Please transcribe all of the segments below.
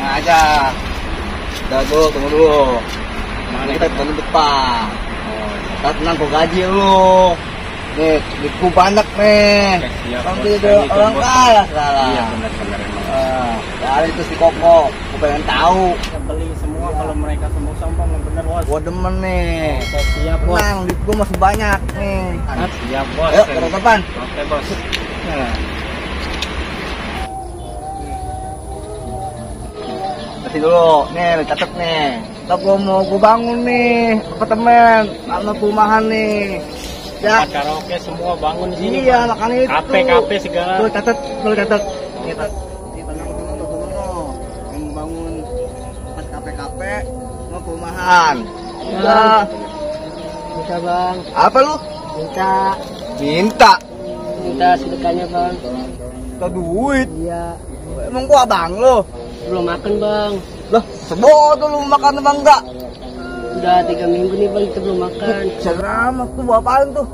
Tenang aja. Udah dulu, tunggu dulu. Mana kita di depan. Kita tenang kok gaji lu. Nih, duitku banyak nih. Nanti ada orang kaya salah. Iya benar-benar emang. Dari itu si Koko, aku pengen tahu. Kita beli semua kalau mereka semua sombong, bener bos. Gua demen nih. Oke, siap bos. Tenang, duit gua masih banyak nih. Siap bos. Ayo, ke depan. Oke bos. Nah. Kasih dulu, nih catet nih. Ntar gua mau bangun nih apartemen, sama perumahan nih. Ya. Tempat karaoke semua bangun di sini. Iya, makanya itu. Kafe segala. Tuh catet. Nih, tenang dulu. Yang bangun tempat kafe, sama perumahan. Iya. Bisa bang. Apa lu? Minta Sedekahnya bang. Minta duit. Iya. Emang gua abang lo? Belum makan bang. Lah, sebodoh lu makan apa enggak? Udah 3 minggu nih bang kita belum makan. Seramat tuh, bawa apaan tuh?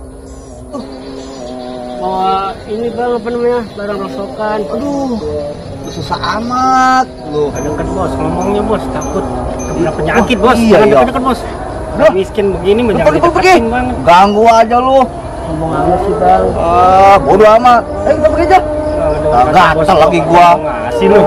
Oh ini bang apa namanya barang rosokan. Aduh, susah amat lu. Kadang kan bos ngomongnya bos takut kena penyakit bos. Iya. Kan bos. Miskin begini menjangan pergi. bang. Ganggu aja lu. Ngomong amat sih bang. Bodoh amat. Kita pergi aja. Gatal lagi gua. Ngasih lu.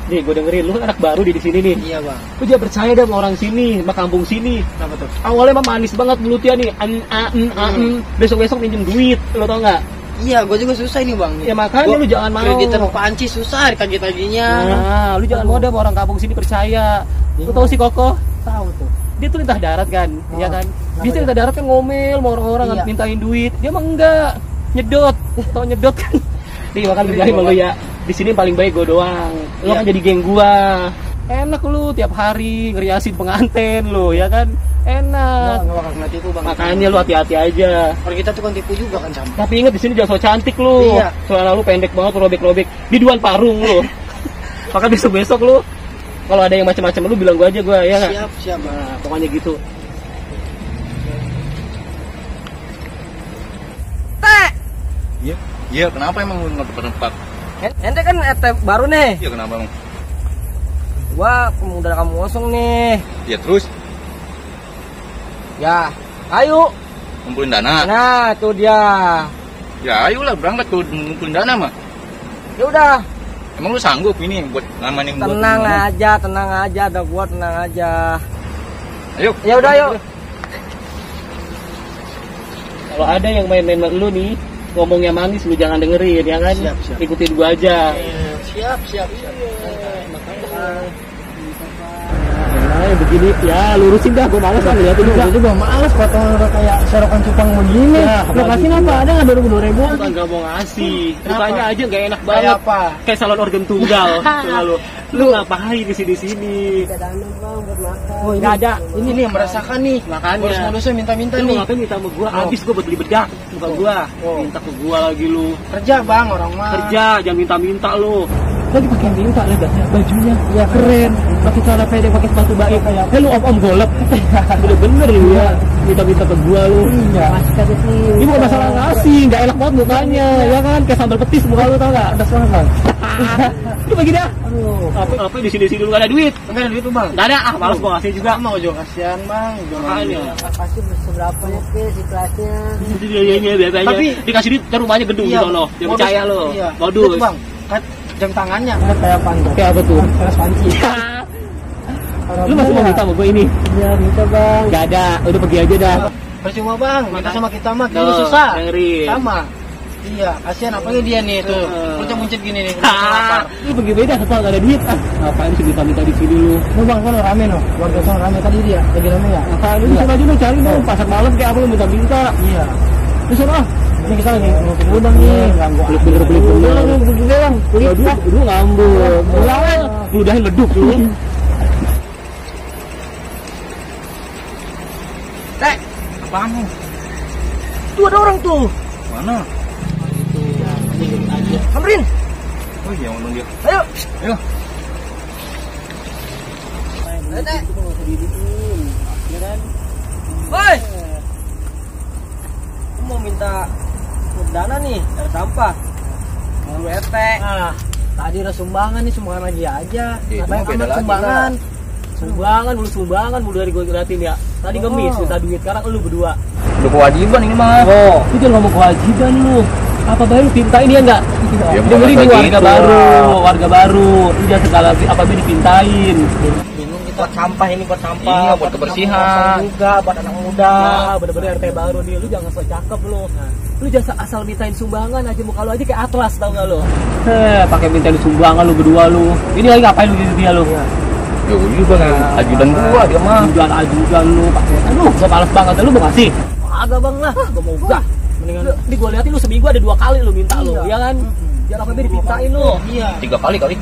Nih, gue dengerin lu kan anak baru di sini nih. Iya bang. Lu jangan percaya deh sama orang sini, sama kampung sini. Kenapa tuh? Awalnya mah manis banget mulutnya nih. Besok-besok minjem duit, lu tau nggak? Iya, gue juga susah ini bang. Ya makanya lu jangan mau. Kreditan mau panci susah, dikajit-kajinya. Nah, lu jangan mau deh sama orang kampung sini percaya. Lu tahu si Koko? Tahu tuh. Dia tuh lintah darat kan, iya kan? Biasanya lintah darat kan ngomel sama orang-orang mintain duit. Dia mah enggak, nyedot. Tau nyedot kan? Nih makanya bilang sama lu ya. Di sini paling baik gue doang. Lu kan jadi geng gua. Enak lu tiap hari ngeriasin pengantin lu, ya kan? Enak. Nggak bakal kena tipu bang. Makanya lu hati-hati aja. Kalau kita tuh kan tipu juga kan sama. Tapi inget di sini jangan so cantik lu. Iya. Soalnya lu pendek banget, robek-robek. Biduan parung lu. Maka besok-besok lu kalau ada yang macam-macam lu bilang gua aja ya nggak? Siap bang. Nah, pokoknya gitu. Iya, kenapa emang lu nggak tempat? Ente kan baru nih. Iya, kenapa emang? Gua pemuda kamu kosong nih. Ya terus Ya, ayo. ngumpulin dana. Nah, itu dia. Ya ayolah berangkat tuh ngumpulin dana mah. Ya udah. Emang lu sanggup ini buat ngamanin buat Tenang gimana? aja, ada gua tenang aja. Ayo. Ya udah, yuk. Kalau ada yang main-main sama lu nih, ngomongnya manis lu jangan dengerin ya kan? Siap. Ikutin gua aja. Siap. Nah, begini ya lurusin dah, gua malas kan liatin juga. Gua juga males potongan udah kayak serokan cupang begini. Ya, lu kasih apa? Ada nggak 2.000? Bukan Nggak mau ngasih. Kenapa? Mukanya aja nggak enak Kayak banget. apa? Kayak salon organ tunggal. Lu ngapain di sini? Ada dana bang buat makan. Oh, nggak ada. Ini nih yang merasakan nih. Makanya. Modus-modusnya minta-minta Lu nih. ngapain minta sama gua? Habis gua buat beli bedak. Muka gua. Minta ke gua lagi lu. Kerja bang, orang mah. Kerja, jangan minta-minta lu. Lagi pakai minta lihat bajunya. Ya keren. Pakai celana pendek, pakai sepatu baik kayak. Lu om golep. Bener-bener lu ya. Minta-minta ke gua lu. Iya. Masih kata sih. Ini bukan masalah ngasih, nggak enak banget mukanya, ya kan? Kayak sambal petis muka lu tau nggak? Ada banget bang. Lu bagi dah. Aduh. Apa di sini lu nggak ada duit? Enggak ada duit tuh bang. Nggak ada, malas gua kasih juga. Mau juga kasihan bang. Makanya. Kasih seberapa sih situasinya. Iya, biasanya. Tapi dikasih duit, ke rumahnya gedung di sono. Jangan percaya lo. Modus. Bang, kan jam tangannya. Kayak apa? Kayak apa tuh? Kayak panci. Lu masih mau minta sama gue ini? Iya, minta bang. Gak ada, udah pergi aja dah. Percuma bang, minta sama kita mah Tuh, kita susah. dengerin. Sama. Iya, kasihan apalagi dia nih tuh. Muncul-muncul gini nih. Lu pergi beda, setelah gak ada duit. Ngapain sih minta-minta di sini lu? Lu bang, kan rame no. Warga sana rame tadi dia. Lagi rame ya? Ngapain lu sana aja lu cari dong. Pasar malam kayak apa lu minta-minta? Iya. Lu sana. Ini kita lagi ngumpul udang nih. Ganggu. Beli bener. Bang. Lu ngambek. Lu udahin leduk lu. Apaan nih? Tuh ada orang tuh. Mana? Samperin. Oh iya, ngomong dia. Ayo. Ayo. Tete. diinin, ya kan? Woi, aku mau minta dana nih dari sampah. Mau RT. Ah, tadi ada sumbangan nih, sumbangan lagi aja. Iya, Ngapain beda amat lagi sumbangan? Sumbangan mulu dari gue liatin ya. Tadi ngemis minta duit, sekarang lu berdua. Udah kewajiban ini mah. Oh, lu jangan ngomong kewajiban lu. Apa baru pintain ya enggak? Ya, Dengerin bukan nih warga gitu baru, lah. warga baru. Lu jangan segala apa dipintain. Bingung kita buat sampah ini buat sampah. Iya, buat kebersihan. Juga buat anak muda. Nah, bener-bener RT baru nih, lu jangan sok cakep lu. Lu jangan asal mintain sumbangan aja, muka lu aja kayak atlas, tau gak lu? Pakai mintain sumbangan lu berdua lu. Ini lagi ngapain lu gitu dia lu? Ya udah bang, ajudan gua dia mah. Ajudan lu pakai. Aduh, gua males banget lu mau ngasih. Agak bang lah, gua mau enggak. Mendingan ini gua liatin lu seminggu ada 2 kali lu minta lu, ya kan? Jangan apa-apa dipintain lu. Iya. 3 kali kali.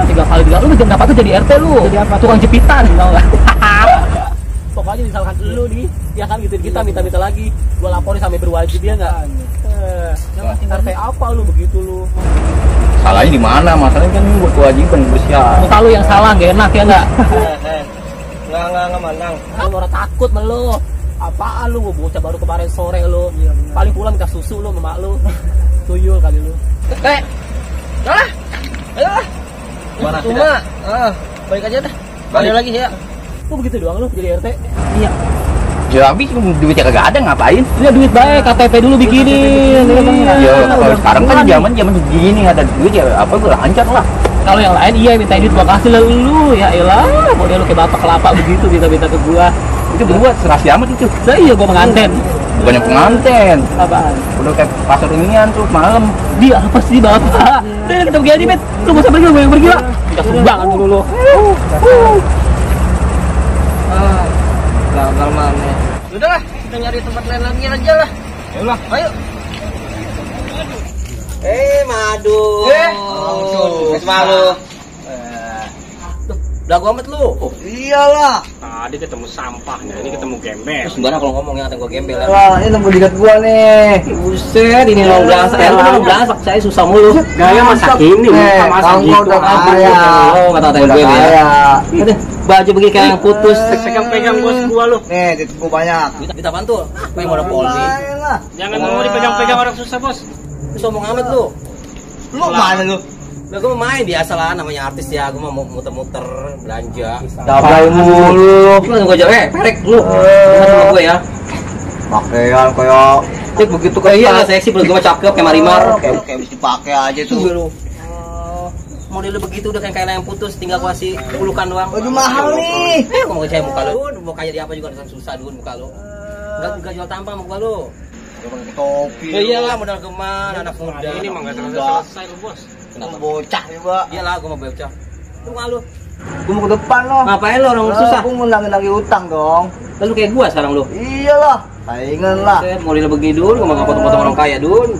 3 kali lu jam dapat tuh jadi RT lu. Jadi apa? Tukang jepitan, tau gak? Pokoknya misalkan lu nih, ya kan gituin kita minta-minta lagi. Gua laporin sampai berwajib ya enggak? RT apa lu begitu lu? Salahnya di mana? Masalahnya kan ini buat kewajiban kebersihan. Muka lu yang salah, gak enak ya enggak? Nggak mandang. Kan orang takut sama lu. Apaan lu, bocah baru kemarin sore lu. Paling pulang minta susu lu sama mak lu. Tuyul kali lu. Ayo lah. Mana Cuma, balik aja dah. Balik lagi ya. Kok begitu doang lu jadi RT? Iya. Ya habis duitnya kagak ada ngapain? Punya duit baik, KTP dulu bikinin. Ya kalau sekarang kan zaman begini ada duit ya apa gue lancar lah. Kalau yang lain iya minta duit gua kasih lah lu. Ya elah, model lu kayak bapak kelapa begitu minta-minta ke gua. Itu berdua serasi amat itu. Nah, iya gua penganten. Bukannya penganten. Apaan? Udah kayak pasar inian tuh malam. Dia apa sih bapak? Udah kita pergi aja, Bet. Lu gak usah pergi, gue yang pergi lah. Kita sumbangan dulu lu. Gagal mana? Udah lah, kita nyari tempat lain lagi aja lah. Ayolah, ayo. Madu. Langsung malu. Udah gua amat lu. Iyalah. Tadi ketemu sampahnya, ini ketemu gembel. Sembarang kalau ngomong yang gua gembel ya. Wah, ini nemu dikat gua nih. Buset, ini lo blasak. Lu blasak, saya susah mulu. Gaya masa kini, masa gitu. Oh, kata-katain gue nih ya. Baju begini kayak yang putus. Pegang-pegang bos gua lu. Nih, duit gua banyak. Kita apaan tuh? Apa yang monopoli? Jangan mau dipegang-pegang orang susah, bos. Lu sombong amat lu. Lu mana lu? Lah gue main biasa lah, namanya artis ya, gue mau muter-muter belanja. Dapai mulu. Lu gue jawab, perek lu. Sama gue ya. Pakaian kayak Begitu kayak iya seksi, gue mah cakep kayak Marimar. kayak mesti pakai aja tuh. Lu. Model begitu udah kayak yang putus, tinggal gua kasih pulukan doang. Baju mahal nih. Gua mau ngecek muka lu, mau kayak di apa juga dengan susah dulu muka lu. Enggak jual tampang muka lu. Dia pakai topi. Ya iyalah modal geman, anak muda. Ini mah enggak selesai lu, bos. Kenapa? Bocah juga. Iyalah gua mau bocah. Lu malu. Gua mau ke depan loh. Ngapain lu orang susah? Gua mau nagih utang dong. Lalu kayak gua sekarang lu. Iyalah. Saingan lah. Saya model begitu dun, gua enggak potong-potong orang kaya dun.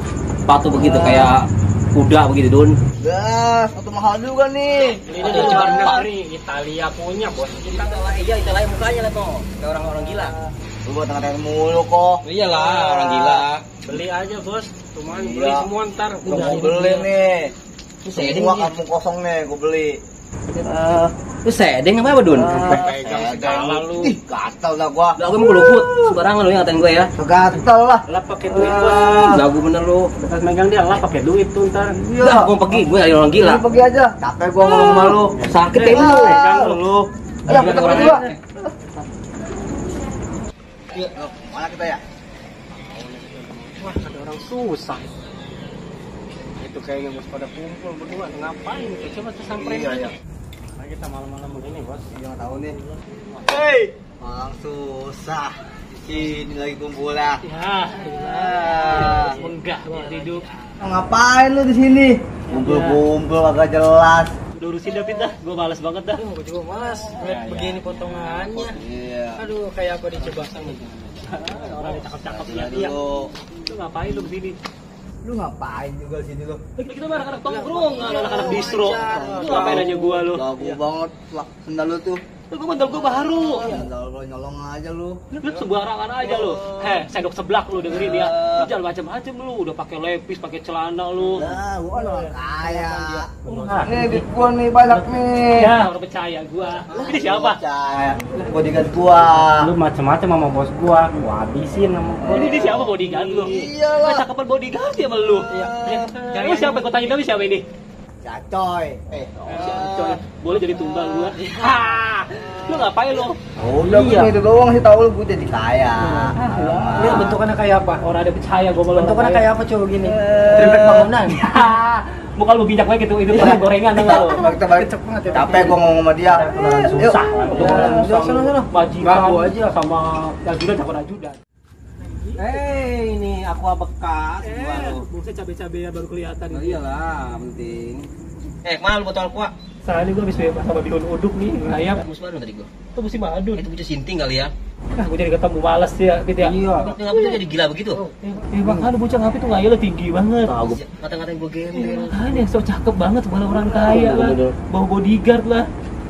Sepatu begitu kayak kuda begitu dun. Dah, satu mahal juga nih. Ini dari luar negeri, Italia punya, bos. Kita iya kita lain mukanya lah toh. Kayak orang-orang gila. Lu buat tengah-tengah mulu kok. Iyalah orang gila. Beli aja, bos. Cuman Iya. beli semua ntar. Gua mau beli nih. Seding Semua nih. kampung kosong nih, gua beli. Lu sedeng apa dun? Pegang segala lu. Ih, gatal dah gua. Lah gue mau keluput. Sembarangan lu yang ngatain gue ya. Gatal lah. Lah pakai duit, bos. Lagu bener lu. Pas megang dia lah pakai duit tuh ntar. Lah gue mau pergi, gue nyari orang gila. Lu pergi aja. Capek gua ngomong sama lu. Sakit kayak lu. Pegang lu. Ayo, kita pergi juga. Iya, mana kita ya? Wah, ada orang susah. Itu kayaknya bos pada kumpul berdua. Ngapain? Coba kita samperin Iya, aja. iya. Nah, kita malam-malam begini, bos. Jangan tahu nih. Hei, orang susah. Di sini lagi kumpul ya. Ya, enggak banget hidup. Ngapain lu di sini? Kumpul-kumpul agak jelas. Udah urusin dah, Pit dah. Gue males banget dah. Gue juga malas. Lihat begini potongannya. Iya. Aduh, kayak aku dicoba sama. Orang yang cakep-cakep Iya lihat. dulu. Lu ngapain lu kesini? Lu ngapain juga di sini lu? Kita mah anak-anak tongkrong, anak-anak distro. Lu ngapain aja gua lu? Lagu banget lah sendal lu tuh. Gua mandal gua baru. Kalau lo nyolong aja lu. Lu sembarangan aja lu. Sendok seblak lu dengerin ya. Lu jangan macam-macam lu, udah pakai lepis, pakai celana lu. Nah, gua kan orang kaya. Nih, duit gua nih banyak nih. Ya, orang percaya gua. Ini siapa? Percaya. Bodyguard gua. Lu macam-macam sama bos gua habisin sama gua. Ini siapa bodyguard lu? Iyalah. Cakapan bodyguard ya sama lu. Cari siapa? Gua tanya siapa ini? Cacoy. Coy, boleh jadi tumbal gua. Lu ngapain lu? Udah gua itu doang sih tahu lu gua jadi kaya. Ini bentukannya kayak apa? Orang ada percaya gua malah. Bentukannya kayak apa coba gini? Triplek bangunan. Bukan lu bijak banget gitu, itu paling gorengan enggak lu. Kita balik capek gua ngomong sama dia. Susah. Sana. Majikan gua aja sama ajudan campur ajudan. Ini aqua bekas gua lu. Bosnya cabe-cabean baru kelihatan. Oh iyalah, penting. Kemana lu botol aqua? Soalnya gua habis bebas sama bihun uduk nih, ayam. Mus baru tadi gua. Itu musim madu. Itu butuh sinting kali ya. Gua jadi ketemu malas ya, gitu ya. Iya. Itu ngapa jadi gila begitu? Makanya bocah ngapain tuh ngayalnya tinggi banget. Tahu gua. Kata-katain gua gembel. Makanya so cakep banget sebenarnya orang kaya lah. Bawa bodyguard lah.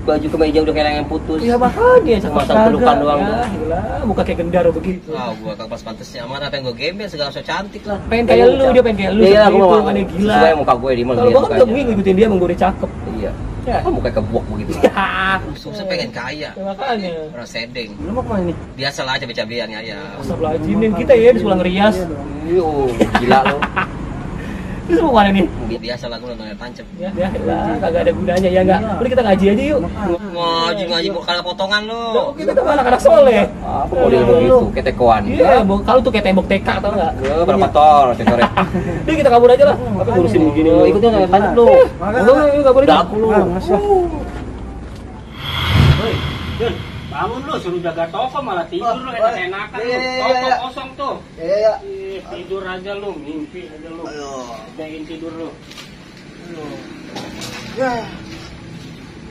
Baju kemeja udah kayak yang putus. Iya makanya cakep Masang pelukan doang. Ya, gila, muka kayak gendaro begitu. Gua kagak pas pantasnya amat apa yang gua gembel segala so cantik lah. Pengen kayak lu, dia pengen kayak lu. Iya, seperti gua itu, mau. mana gila. Sesuai muka gue di mana Kalau gua kan udah ngikutin dia, emang gua udah cakep. Iya. Ya. Kok muka kebuak begitu? Ya. Susah pengen kaya. Ya, makanya. Orang sedeng. Lu mau kemana nih? Biasalah cabe-cabean ya. Astagfirullahaladzim, kita ya di Sulang Rias. Gila lo. Terus mau kemana nih? Biasalah gue nonton tancap. Ya, lah, kagak ada gunanya ya enggak. Udah kita ngaji aja yuk. Ngaji kalau potongan lo. Kita tuh anak-anak soleh. Apa model begitu? Ketekoan. Iya, kalau tuh kayak tembok TK tau enggak? Berapa tor cetornya? Udah kita kabur aja lah. Apa ngurusin begini? Ikutnya nggak tancap lo. Enggak, kabur aja. Aku lo. Jun, bangun lu, suruh jaga toko malah tidur lu, enak-enakan lu. Toko kosong tuh. Iya. Tidur aja lu, mimpi aja lu. Bagiin tidur lu. Ya.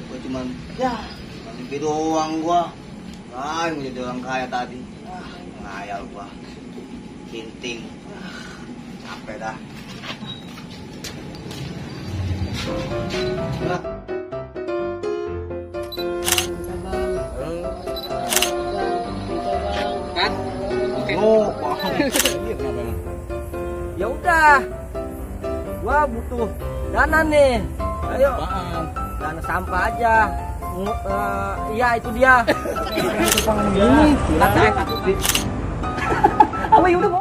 Gua cuman mimpi doang gua. Mau jadi orang kaya tadi. Ngayal gua. Kinting. Capek dah. Kan? Oh, Ya udah, gua butuh dana nih. Ayo, dana sampah aja. Iya itu dia. Ini, Apa ya udah